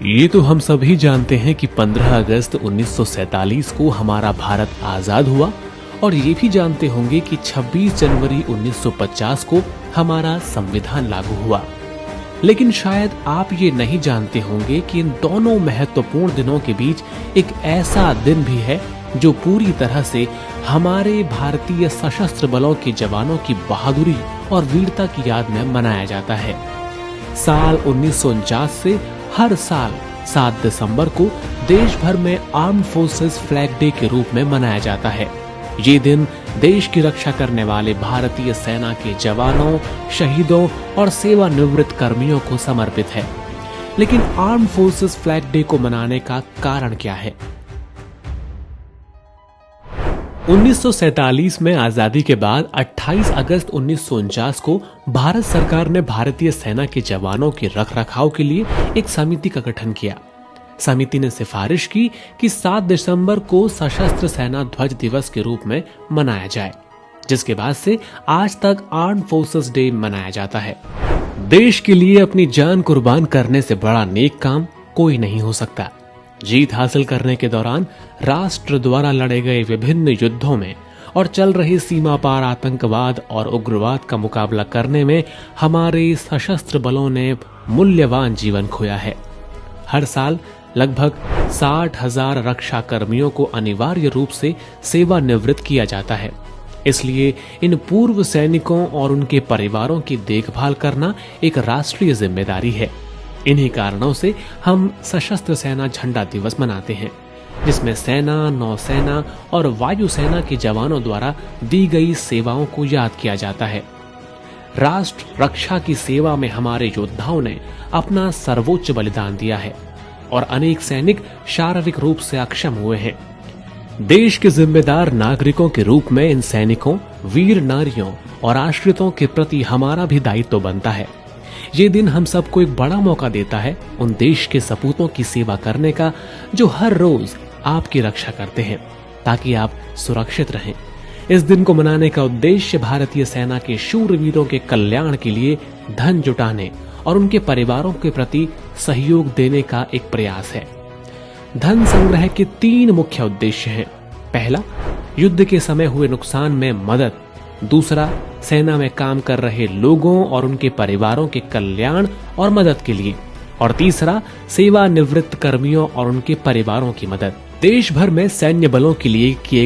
ये तो हम सभी जानते हैं कि 15 अगस्त 1947 को हमारा भारत आजाद हुआ और ये भी जानते होंगे कि 26 जनवरी 1950 को हमारा संविधान लागू हुआ। लेकिन शायद आप ये नहीं जानते होंगे कि इन दोनों महत्वपूर्ण दिनों के बीच एक ऐसा दिन भी है जो पूरी तरह से हमारे भारतीय सशस्त्र बलों के जवानों की बहादुरी और वीरता की याद में मनाया जाता है। साल 1949 से हर साल 7 दिसंबर को देश भर में आर्म्ड फोर्सेस फ्लैग डे के रूप में मनाया जाता है। ये दिन देश की रक्षा करने वाले भारतीय सेना के जवानों, शहीदों और सेवानिवृत्त कर्मियों को समर्पित है। लेकिन आर्म्ड फोर्सेस फ्लैग डे को मनाने का कारण क्या है? 1947 में आजादी के बाद 28 अगस्त 1949 को भारत सरकार ने भारतीय सेना के जवानों के रखरखाव के लिए एक समिति का गठन किया। समिति ने सिफारिश की कि 7 दिसंबर को सशस्त्र सेना ध्वज दिवस के रूप में मनाया जाए, जिसके बाद से आज तक आर्म्ड फोर्सेस डे मनाया जाता है। देश के लिए अपनी जान कुर्बान करने से बड़ा नेक काम कोई नहीं हो सकता। जीत हासिल करने के दौरान राष्ट्र द्वारा लड़े गए विभिन्न युद्धों में और चल रहे सीमा पार आतंकवाद और उग्रवाद का मुकाबला करने में हमारे सशस्त्र बलों ने मूल्यवान जीवन खोया है। हर साल लगभग 60,000 रक्षा कर्मियों को अनिवार्य रूप से सेवानिवृत्त किया जाता है। इसलिए इन पूर्व सैनिकों और उनके परिवारों की देखभाल करना एक राष्ट्रीय जिम्मेदारी है। इन्हीं कारणों से हम सशस्त्र सेना झंडा दिवस मनाते हैं, जिसमें सेना, नौसेना और वायुसेना के जवानों द्वारा दी गई सेवाओं को याद किया जाता है। राष्ट्र रक्षा की सेवा में हमारे योद्धाओं ने अपना सर्वोच्च बलिदान दिया है और अनेक सैनिक शारीरिक रूप से अक्षम हुए हैं। देश के जिम्मेदार नागरिकों के रूप में इन सैनिकों, वीर नारियों और आश्रितों के प्रति हमारा भी दायित्व बनता है। ये दिन हम सबको एक बड़ा मौका देता है उन देश के सपूतों की सेवा करने का जो हर रोज आपकी रक्षा करते हैं, ताकि आप सुरक्षित रहें। इस दिन को मनाने का उद्देश्य भारतीय सेना के शूरवीरों के कल्याण के लिए धन जुटाने और उनके परिवारों के प्रति सहयोग देने का एक प्रयास है। धन संग्रह के 3 मुख्य उद्देश्य हैं। पहला, युद्ध के समय हुए नुकसान में मदद। दूसरा, सेना में काम कर रहे लोगों और उनके परिवारों के कल्याण और मदद के लिए। और तीसरा, सेवानिवृत्त कर्मियों और उनके परिवारों की मदद। देश भर में सैन्य बलों के लिए किए